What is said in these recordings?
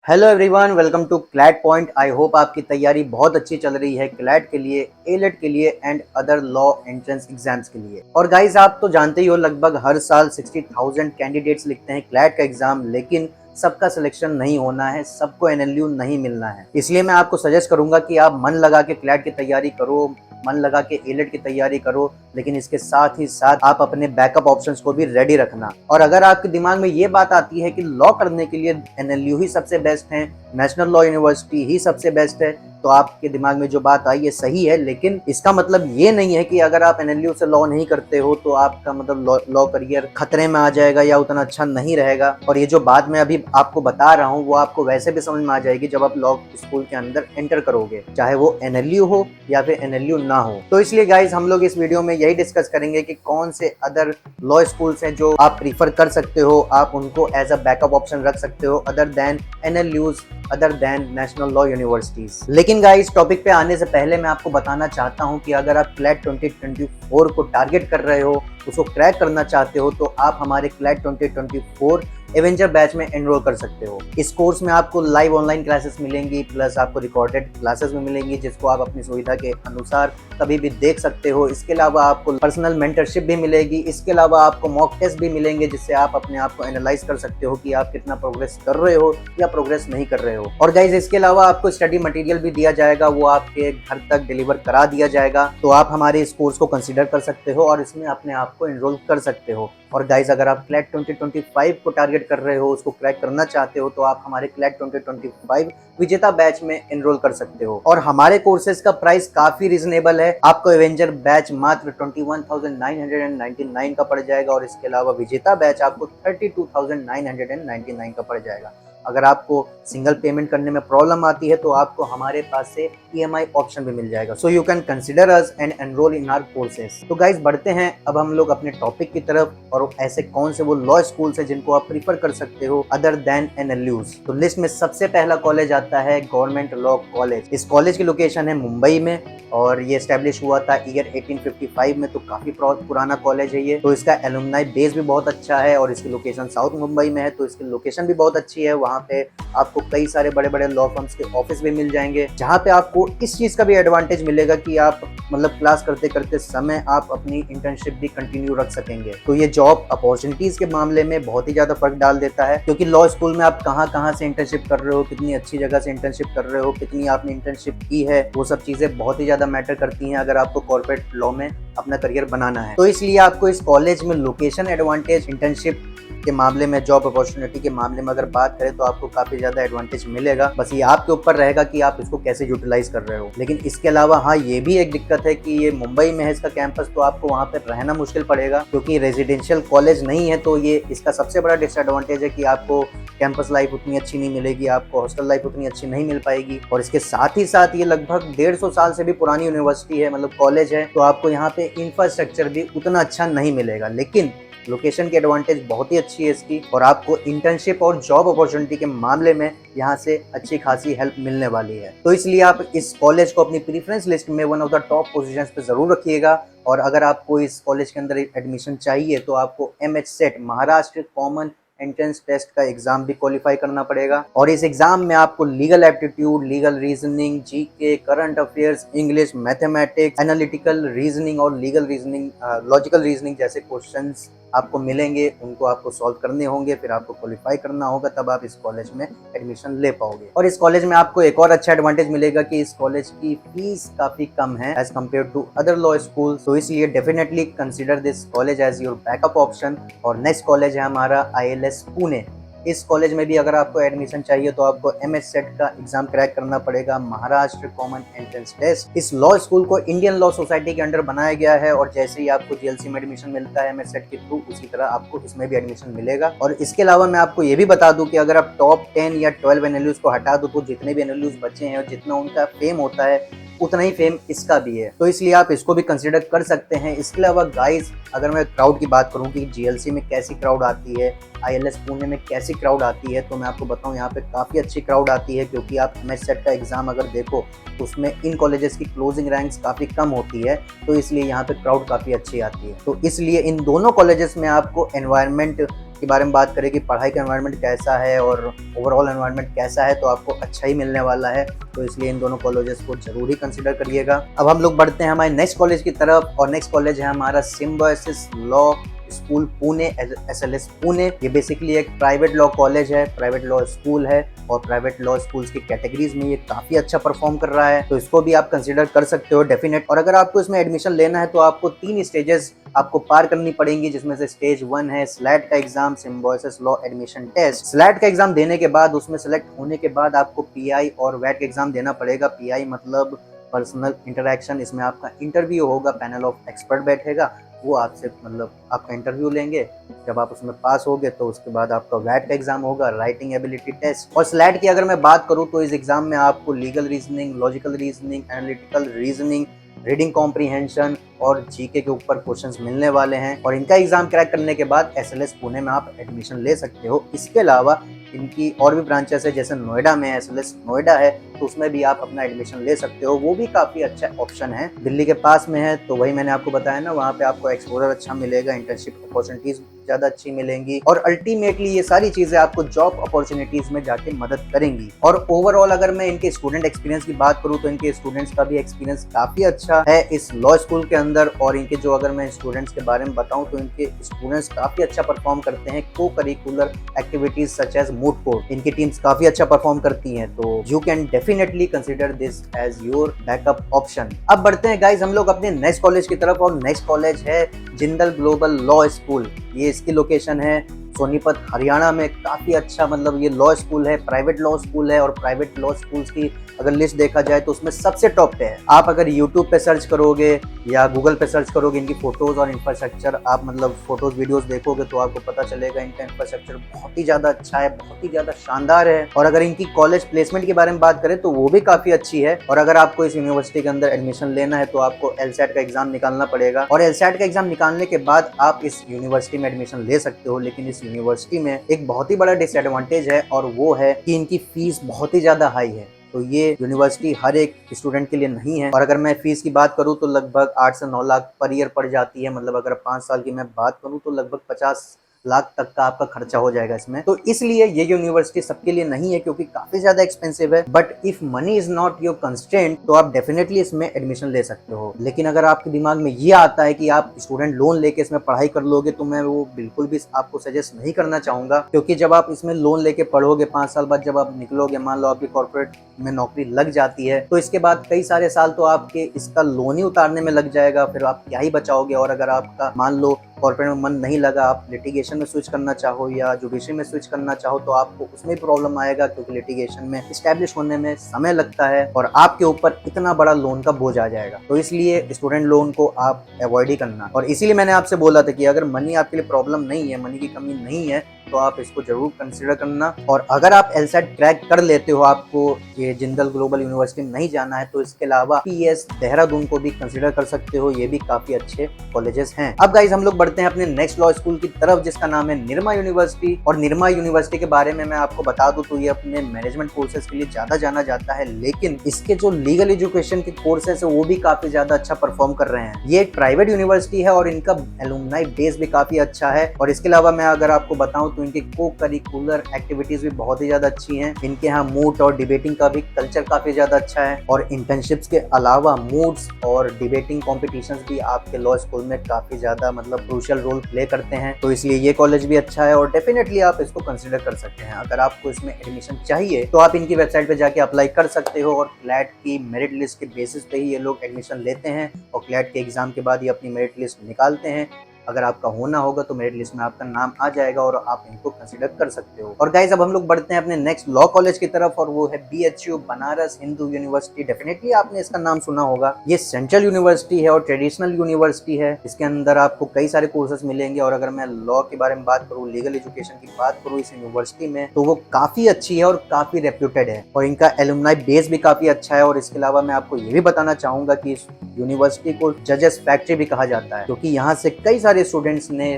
Hello everyone, welcome to CLAT point. I hope आपकी तैयारी बहुत अच्छी चल रही है क्लैट के लिए, एलेट के लिए and other law entrance exams के लिए। और गाइस, आप तो जानते ही हो लगभग हर साल 60,000 कैंडिडेट्स लिखते हैं क्लैट का एग्जाम, लेकिन सबका सिलेक्शन नहीं होना है, सबको एनएलयू नहीं मिलना है। इसलिए मैं आपको सजेस्ट करूंगा कि आप मन लगा के क्लैट की तैयारी करो, मन लगा के एलेट की तैयारी करो, लेकिन इसके साथ ही साथ आप अपने बैकअप ऑप्शंस को भी रेडी रखना। और अगर आपके दिमाग में ये बात आती है कि लॉ करने के लिए एनएलयू ही सबसे बेस्ट है, नेशनल लॉ यूनिवर्सिटी ही सबसे बेस्ट है, तो आपके दिमाग में जो बात आई है सही है, लेकिन इसका मतलब ये नहीं है कि अगर आप एनएलयू से लॉ नहीं करते हो तो आपका मतलब लॉ करियर खतरे में आ जाएगा या उतना अच्छा नहीं रहेगा। और ये जो बात मैं अभी आपको बता रहा हूँ वो आपको वैसे भी समझ में आ जाएगी जब आप लॉ स्कूल के अंदर एंटर करोगे, चाहे वो एनएलयू हो या फिर एनएलयू ना हो। तो इसलिए गाइज, हम लोग इस वीडियो में यही डिस्कस करेंगे कि कौन से अदर लॉ स्कूल्स हैं जो आप प्रीफर कर सकते हो, आप उनको एज अ बैकअप ऑप्शन रख सकते हो other than NLUs, other than national law universities. लेकिन गाइस, टॉपिक पे आने से पहले मैं आपको बताना चाहता हूं कि अगर आप क्लैट 2024 को टारगेट कर रहे हो, उसको क्रैक करना चाहते हो, तो आप हमारे क्लैट 2024 एवेंजर बैच में एनरोल कर सकते हो। इस कोर्स में आपको लाइव ऑनलाइन क्लासेस मिलेंगी, प्लस आपको रिकॉर्डेड क्लासेस भी मिलेंगी जिसको आप अपनी सुविधा के अनुसार कभी भी देख सकते हो। इसके अलावा आपको पर्सनल मेंटरशिप भी मिलेगी। इसके अलावा आपको मॉक टेस्ट भी मिलेंगे जिससे आप अपने आप को एनालाइज कर सकते हो कि आप कितना प्रोग्रेस कर रहे हो या प्रोग्रेस नहीं कर रहे हो। और गाइज, इसके अलावा आपको स्टडी मटेरियल भी दिया जाएगा, वो आपके घर तक डिलीवर करा दिया जाएगा। तो आप हमारे इस कोर्स को कंसिडर कर सकते हो और इसमें अपने आप को एनरोल कर सकते हो। और गाइज, अगर आप क्लैट 2025 को टारगेट कर रहे हो, उसको क्रैक करना चाहते हो, तो आप हमारे क्लैट 2025 विजेता बैच में एनरोल कर सकते हो। और हमारे कोर्सेज का प्राइस काफी रिजनेबल है। आपको एवेंजर बैच मात्र 21,999 का पड़ जाएगा और इसके अलावा विजेता बैच आपको 32,999 का पड़ जाएगा। अगर आपको सिंगल पेमेंट करने में प्रॉब्लम आती है तो आपको हमारे पास से ईएमआई ऑप्शन भी मिल जाएगा। So you can consider us and enrol in our courses. तो गाइस, बढ़ते हैं अब हम लोग अपने टॉपिक की तरफ, और ऐसे कौन से वो लॉ स्कूल्स हैं जिनको आप प्रीफर कर सकते हो अदर देन एनएलयूज। तो लिस्ट में सबसे पहला कॉलेज आता है गवर्नमेंट लॉ कॉलेज। इस कॉलेज की लोकेशन है मुंबई में और ये एस्टेब्लिश हुआ था ईयर 1855 में, तो काफी पुराना कॉलेज है ये। तो इसका एलुमनाई बेस भी बहुत अच्छा है और इसकी लोकेशन साउथ मुंबई में है, तो इसकी लोकेशन भी बहुत अच्छी है। वहाँ पे आपको कई सारे बड़े बड़े लॉ फर्म्स के ऑफिस भी मिल जाएंगे, जहाँ पे आपको इस चीज का भी एडवांटेज मिलेगा कि आप मतलब क्लास करते करते समय आप अपनी इंटर्नशिप भी कंटिन्यू रख सकेंगे। तो ये जॉब अपॉर्चुनिटीज के मामले में बहुत ही ज्यादा फर्क डाल देता है, क्योंकि लॉ स्कूल में आप कहाँ से इंटर्नशिप कर रहे हो, कितनी अच्छी जगह से इंटर्नशिप कर रहे हो, कितनी आपने इंटर्नशिप की है, वो सब चीजें बहुत ही ज्यादा मैटर करती हैं अगर आपको कॉर्पोरेट लॉ में अपना करियर बनाना है। तो इसलिए आपको इस कॉलेज में लोकेशन एडवांटेज, इंटर्नशिप के मामले में, जॉब अपॉर्चुनिटी के मामले में अगर बात करें तो आपको काफी ज्यादा एडवांटेज मिलेगा। बस ये आपके ऊपर रहेगा कि आप इसको कैसे यूटिलाइज कर रहे हो। लेकिन इसके अलावा हाँ, ये भी एक दिक्कत है कि ये मुंबई में है इसका कैंपस, तो आपको वहाँ पे रहना मुश्किल पड़ेगा क्योंकि रेजिडेंशियल कॉलेज नहीं है। तो ये इसका सबसे बड़ा डिसएडवांटेज है कि आपको कैंपस लाइफ उतनी अच्छी नहीं मिलेगी, आपको हॉस्टल लाइफ उतनी अच्छी नहीं मिल पाएगी। और इसके साथ ही साथ ये लगभग 150 साल से भी पुरानी यूनिवर्सिटी है, मतलब कॉलेज है, तो आपको यहाँ पे इंफ्रास्ट्रक्चर भी उतना अच्छा नहीं मिलेगा। लेकिन लोकेशन की एडवांटेज बहुत ही अच्छी है इसकी, और आपको इंटर्नशिप और जॉब अपॉर्चुनिटी के मामले में यहाँ से अच्छी खासी हेल्प मिलने वाली है। तो इसलिए आप इस कॉलेज को अपनी प्रीफरेंस लिस्ट में one of the top positions पे जरूर रखिएगा। और अगर आपको इस कॉलेज के अंदर एडमिशन चाहिए तो आपको MHSET, Maharashtra common entrance test का एग्जाम भी क्वालिफाई करना पड़ेगा। और इस एग्जाम में आपको legal aptitude, legal reasoning, GK, current affairs, English, mathematics, analytical reasoning और लीगल रीजनिंग, लॉजिकल रीजनिंग जैसे क्वेश्चंस आपको मिलेंगे, उनको आपको सॉल्व करने होंगे, फिर आपको क्वालिफाई करना होगा, तब आप इस कॉलेज में एडमिशन ले पाओगे। और इस कॉलेज में आपको एक और अच्छा एडवांटेज मिलेगा कि इस कॉलेज की फीस काफी कम है as compare to other law school. तो इसलिए definitely consider this college as your backup option. और नेक्स्ट कॉलेज है हमारा ILS पुणे। इस कॉलेज में भी अगर आपको एडमिशन चाहिए तो आपको MHSET का एग्जाम क्रैक करना पड़ेगा, महाराष्ट्र कॉमन एंट्रेंस टेस्ट। इस लॉ स्कूल को इंडियन लॉ सोसाइटी के अंडर बनाया गया है और जैसे ही आपको GLC में एडमिशन मिलता है MHSET के थ्रू, उसी तरह आपको इसमें भी एडमिशन मिलेगा। और इसके अलावा मैं आपको ये भी बता दूं कि अगर आप टॉप 10 या 12 एनएलयूज को हटा दो तो जितने भी एनएलयूज बचे हैं और जितना उनका फेम होता है उतना ही फेम इसका भी है, तो इसलिए आप इसको भी कंसिडर कर सकते हैं। इसके अलावा गाइस, अगर मैं क्राउड की बात करूं कि GLC में कैसी क्राउड आती है, ILS पुणे में कैसी क्राउड आती है, तो मैं आपको बताऊं यहाँ पे काफ़ी अच्छी क्राउड आती है, क्योंकि आप MHSET का एग्जाम अगर देखो तो उसमें इन कॉलेजेस की क्लोजिंग रैंक्स काफ़ी कम होती है, तो इसलिए यहाँ पे क्राउड काफ़ी अच्छी आती है। तो इसलिए इन दोनों कॉलेजेस में आपको एनवायरनमेंट के बारे में बात करें कि पढ़ाई का एनवायरनमेंट कैसा है और ओवरऑल एनवायरनमेंट कैसा है, तो आपको अच्छा ही मिलने वाला है। तो इसलिए इन दोनों कॉलेजेस को जरूर ही कंसिडर करिएगा। अब हम लोग बढ़ते हैं हमारे नेक्स्ट कॉलेज की तरफ, और नेक्स्ट कॉलेज है हमारा symbiosis law school Pune, SLS Pune. ये बेसिकली एक प्राइवेट लॉ कॉलेज है, प्राइवेट लॉ स्कूल है, और प्राइवेट लॉ स्कूल्स की कैटेगरीज में ये काफी अच्छा परफॉर्म कर रहा है, तो इसको भी आप कंसीडर कर सकते हो डेफिनेट। और अगर आपको इसमें एडमिशन लेना है तो आपको 3 स्टेजेस आपको पार करनी पड़ेंगी, जिसमें से स्टेज 1 है स्लैट का exam, Symbiosis law admission test. SLAT का एग्जाम देने के बाद, उसमें सेलेक्ट होने के बाद आपको PI और वैट का एग्जाम देना पड़ेगा। PI मतलब पर्सनल इंटरेक्शन, इसमें आपका इंटरव्यू होगा, पैनल ऑफ एक्सपर्ट बैठेगा, वो आपसे मतलब आपका इंटरव्यू लेंगे। जब आप उसमें पास होगे तो उसके बाद आपका वैट का एग्जाम होगा, राइटिंग एबिलिटी टेस्ट। और स्लैट की अगर मैं बात करूँ तो इस एग्जाम में आपको legal reasoning, logical reasoning, analytical reasoning, reading comprehension और जीके के ऊपर क्वेश्चंस मिलने वाले हैं। और इनका एग्जाम क्रैक करने के बाद SLS पुणे में आप एडमिशन ले सकते हो। इसके अलावा इनकी और भी ब्रांचेस है, जैसे नोएडा में SLS नोएडा है, तो उसमें भी आप अपना एडमिशन ले सकते हो, वो भी काफी अच्छा ऑप्शन है। दिल्ली के पास में है, तो वही मैंने आपको बताया ना, वहाँ पे आपको एक्सपोजर अच्छा मिलेगा, इंटर्नशिप अपॉर्चुनिटीज ज्यादा अच्छी मिलेंगी, और अल्टीमेटली ये सारी चीजें आपको जॉब अपॉर्चुनिटीज में जाके मदद करेंगी। और ओवरऑल अगर मैं इनके स्टूडेंट एक्सपीरियंस की बात करूँ तो इनके स्टूडेंट्स का भी एक्सपीरियंस काफी अच्छा है इस लॉ स्कूल के अंदर। और इनके जो अगर मैं स्टूडेंट्स के बारे में बताऊं तो इनके स्टूडेंट्स काफी अच्छा परफॉर्म करते हैं co-curricular activities such as moot court, इनकी टीम्स काफी अच्छा परफॉर्म करती हैं, तो you can definitely consider this as your backup option. अब बढ़ते हैं गाइज हम लोग अपने नेक्स्ट कॉलेज की तरफ, और नेक्स्ट कॉलेज है जिंदल ग्लोबल लॉ स्कूल। ये इसकी लोकेशन है सोनीपत हरियाणा में। काफी अच्छा मतलब ये लॉ स्कूल है, प्राइवेट लॉ स्कूल है, और प्राइवेट लॉ स्कूल्स की अगर लिस्ट देखा जाए तो उसमें सबसे टॉप पे है। आप अगर यूट्यूब पे सर्च करोगे या गूगल पे सर्च करोगे इनकी फोटोज और इंफ्रास्ट्रक्चर, आप मतलब फोटोज वीडियोस देखोगे तो आपको पता चलेगा इनका इंफ्रास्ट्रक्चर बहुत ही ज्यादा अच्छा है, बहुत ही ज्यादा शानदार है। और अगर इनकी कॉलेज प्लेसमेंट के बारे में बात करें तो वो भी काफी अच्छी है। और अगर आपको इस यूनिवर्सिटी के अंदर एडमिशन लेना है तो आपको LSAT का एग्जाम निकालना पड़ेगा, और LSAT का एग्जाम निकालने के बाद आप इस यूनिवर्सिटी में एडमिशन ले सकते हो। लेकिन इस यूनिवर्सिटी में एक बहुत ही बड़ा डिसएडवांटेज है, और वो है कि इनकी फीस बहुत ही ज्यादा हाई है। तो ये यूनिवर्सिटी हर एक स्टूडेंट के लिए नहीं है। और अगर मैं फीस की बात करूं तो लगभग 8 से 9 लाख पर ईयर पड़ जाती है। मतलब अगर 5 साल की मैं बात करूं तो लगभग 50 लाख तक का आपका खर्चा हो जाएगा इसमें। तो इसलिए ये यूनिवर्सिटी सबके लिए नहीं है, क्योंकि काफी ज्यादा एक्सपेंसिव है। But if money is not your constraint तो आप डेफिनेटली इसमें एडमिशन ले सकते हो। लेकिन अगर आपके दिमाग में ये आता है कि आप स्टूडेंट लोन लेके इसमें पढ़ाई कर लोगे, तो मैं वो बिल्कुल भी आपको सजेस्ट नहीं करना चाहूंगा। क्योंकि जब आप इसमें लोन लेके पढ़ोगे, 5 साल बाद जब आप निकलोगे, मान लो आपकी कॉर्पोरेट में नौकरी लग जाती है, तो इसके बाद कई सारे साल तो आपके इसका लोन ही उतारने में लग जाएगा, फिर आप क्या ही बचाओगे। और अगर आपका मान लो कॉर्पोरेट में मन नहीं लगा, आप लिटिगेशन में स्विच करना चाहो या जुडिशरी में स्विच करना चाहो, तो आपको उसमें प्रॉब्लम आएगा, क्योंकि लिटिगेशन में स्टैब्लिश होने में समय लगता है और आपके ऊपर इतना बड़ा लोन का बोझ आ जाएगा। तो इसलिए स्टूडेंट लोन को आप अवॉइड ही करना। और इसीलिए मैंने आपसे बोला था कि अगर मनी आपके लिए प्रॉब्लम नहीं है, मनी की कमी नहीं है, तो आप इसको जरूर कंसिडर करना। और अगर आप LSAT क्रैक कर लेते हो, आपको ये जिंदल ग्लोबल यूनिवर्सिटी में नहीं जाना है, तो इसके अलावा PS देहरादून को भी कंसिडर कर सकते हो, ये भी काफी अच्छे कॉलेजेस हैं। अब गाइज हम लोग बढ़ते हैं अपने नेक्स्ट लॉ स्कूल की तरफ, जिसका नाम है निर्मा यूनिवर्सिटी। और निर्मा यूनिवर्सिटी के बारे में मैं आपको बता दूं तो ये अपने मैनेजमेंट कोर्सेज के लिए ज्यादा जाना जाता है, लेकिन इसके जो लीगल एजुकेशन के कोर्सेज है वो भी काफी ज्यादा अच्छा परफॉर्म कर रहे हैं। ये एक प्राइवेट यूनिवर्सिटी है और इनका एलुमनाई बेस भी काफी अच्छा है। और इसके अलावा मैं अगर आपको बताऊं तो इनकी को करिकुलर एक्टिविटीज भी बहुत ही ज्यादा अच्छी हैं। इनके यहाँ मूड और डिबेटिंग का भी कल्चर काफी ज्यादा अच्छा है, और इंटर्नशिप्स के अलावा मूड्स और डिबेटिंग कॉम्पिटिशन्स भी आपके लॉ स्कूल में काफी ज्यादा मतलब क्रूशियल रोल प्ले करते हैं। तो इसलिए ये कॉलेज भी अच्छा है और डेफिनेटली आप इसको कंसिडर कर सकते हैं। अगर आपको इसमें एडमिशन चाहिए तो आप इनकी वेबसाइट पे जाके अप्लाई कर सकते हो, और क्लैट की मेरिट लिस्ट के बेसिस पे ही ये लोग एडमिशन लेते हैं, और क्लैट के एग्जाम के बाद ये अपनी मेरिट लिस्ट निकालते हैं। अगर आपका होना होगा तो मेरिट लिस्ट में आपका नाम आ जाएगा और आप इनको कंसिडर कर सकते हो। और गाइज अब हम लोग बढ़ते हैं अपने नेक्स्ट लॉ कॉलेज की तरफ, और वो है BHU Banaras Hindu university. Definitely आपने इसका नाम सुना होगा। ये सेंट्रल यूनिवर्सिटी है और ट्रेडिशनल यूनिवर्सिटी है। इसके अंदर आपको कई सारे कोर्सेज मिलेंगे। और अगर मैं लॉ के बारे में बात करूँ, लीगल एजुकेशन की बात करूँ इस यूनिवर्सिटी में, तो वो काफी अच्छी है और काफी रेप्यूटेड है, और इनका एलुमनाई बेस भी काफी अच्छा है। और इसके अलावा मैं आपको ये भी बताना चाहूंगा कि इस यूनिवर्सिटी को जजेस फैक्ट्री भी कहा जाता है, क्योंकि यहाँ से कई सारे स्टूडेंट्स ने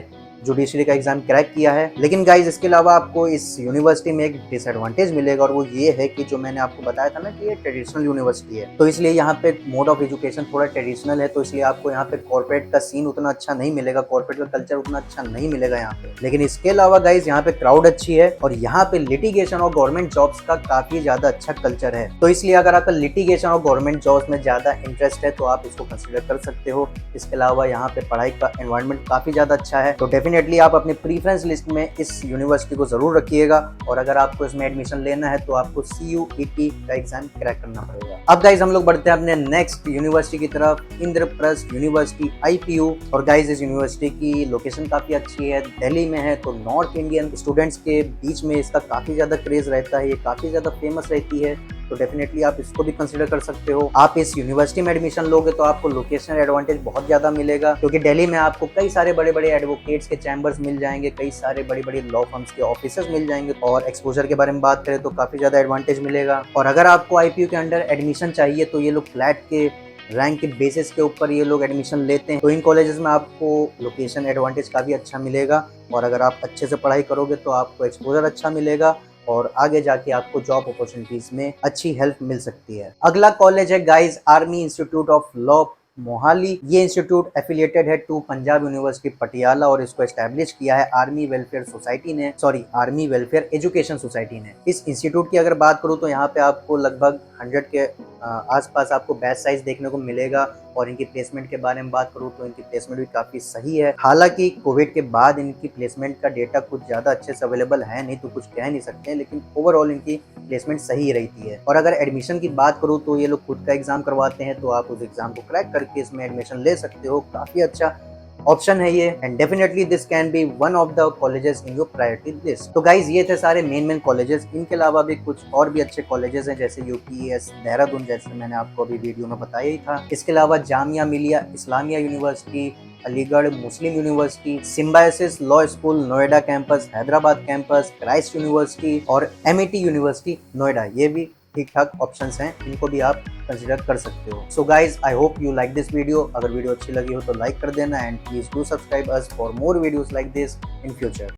जुडिशरी का एग्जाम क्रैक किया है। लेकिन गाइज इसके अलावा आपको इस यूनिवर्सिटी में एक डिसएडवांटेज मिलेगा, और वो ये है कि जो मैंने आपको बताया था ना कि ये ट्रेडिशनल यूनिवर्सिटी है, तो इसलिए यहाँ पे मोड ऑफ एजुकेशन थोड़ा ट्रेडिशनल है, तो इसलिए आपको यहाँ पे कॉर्पोरेट का सीन उतना अच्छा नहीं मिलेगा, कॉर्पोरेट का कल्चर उतना अच्छा नहीं मिलेगा यहाँ पे। लेकिन इसके अलावा गाइज यहाँ पे क्राउड अच्छी है, और यहाँ पे लिटिगेशन और गवर्नमेंट जॉब्स का काफी ज्यादा अच्छा कल्चर है। तो इसलिए अगर आपका लिटिगेशन और गवर्नमेंट जॉब्स में ज्यादा इंटरेस्ट है तो आप इसको कंसिडर कर सकते हो। इसके अलावा यहाँ पे पढ़ाई का एनवायरनमेंट काफी ज्यादा अच्छा है, तो डेफिनेटली आप अपनी प्रीफरेंस लिस्ट में इस यूनिवर्सिटी को जरूर रखिएगा। और अगर आपको इसमें एडमिशन लेना है तो आपको CUET का एग्जाम क्रैक करना पड़ेगा। अब गाइज हम लोग बढ़ते हैं अपने नेक्स्ट यूनिवर्सिटी की तरफ, इंद्रप्रस्थ यूनिवर्सिटी IPU। और गाइज इस यूनिवर्सिटी की लोकेशन काफी अच्छी है, दिल्ली में है, तो नॉर्थ इंडियन स्टूडेंट्स के बीच में इसका काफी ज्यादा क्रेज रहता है, ये काफी ज्यादा फेमस रहती है, तो डेफिनेटली आप इसको भी कंसीडर कर सकते हो। आप इस यूनिवर्सिटी में एडमिशन लोगे तो आपको लोकेशनल एडवांटेज बहुत ज्यादा मिलेगा, क्योंकि दिल्ली में आपको कई सारे बड़े बड़े एडवोकेट्स के चैम्बर्स मिल जाएंगे, कई सारे बड़ी बड़ी लॉ फर्म्स के ऑफिसर्स मिल जाएंगे, और एक्सपोजर के बारे में बात करें तो काफी ज्यादा एडवांटेज मिलेगा। और अगर आपको IPU के अंडर एडमिशन चाहिए तो ये लोग फ्लैट के रैंक के बेसिस के ऊपर ये लोग एडमिशन लेते हैं, तो इन कॉलेजेस में आपको लोकेशन एडवांटेज काफ़ी अच्छा मिलेगा, और अगर आप अच्छे से पढ़ाई करोगे तो आपको एक्सपोजर अच्छा मिलेगा, और आगे जाके आपको जॉब अपॉर्चुनिटीज में अच्छी हेल्प मिल सकती है। अगला कॉलेज है guys army institute of law Mohali. ये इंस्टीट्यूट एफिलिएटेड है टू पंजाब यूनिवर्सिटी पटियाला, और इसको एस्टैब्लिश किया है आर्मी वेलफेयर सोसाइटी ने, आर्मी वेलफेयर एजुकेशन सोसाइटी ने। इस इंस्टीट्यूट की अगर बात करूँ तो यहाँ पे आपको लगभग 100 के आसपास आपको बैच साइज देखने को मिलेगा, और इनकी प्लेसमेंट के बारे में बात करूँ तो इनकी प्लेसमेंट भी काफ़ी सही है। हालांकि कोविड के बाद इनकी प्लेसमेंट का डेटा कुछ ज़्यादा अच्छे से अवेलेबल है नहीं, तो कुछ कह नहीं सकते, लेकिन ओवरऑल इनकी प्लेसमेंट सही रहती है। और अगर एडमिशन की बात करूँ तो ये लोग खुद का एग्जाम करवाते हैं, तो आप उस एग्जाम को क्रैक करके इसमें एडमिशन ले सकते हो। काफ़ी अच्छा ऑप्शन है ये, and definitely this can be one of the colleges in your priority list. तो गाइज ये थे सारे मेन कॉलेजेस। इनके अलावा भी कुछ और भी अच्छे कॉलेजेस हैं, जैसे UPES देहरादून, जैसे मैंने आपको अभी वीडियो में बताया ही था। इसके अलावा Jamia Millia Islamia university, Aligarh Muslim university, Symbiosis law school Noida campus, Hyderabad campus, Christ university और MET यूनिवर्सिटी नोएडा, ये भी ठीक ठाक ऑप्शंस हैं, इनको भी आप कंसिडर कर सकते हो। So guys I hope you like this video. अगर वीडियो अच्छी लगी हो तो लाइक कर देना, and please do subscribe us for more videos like this in future.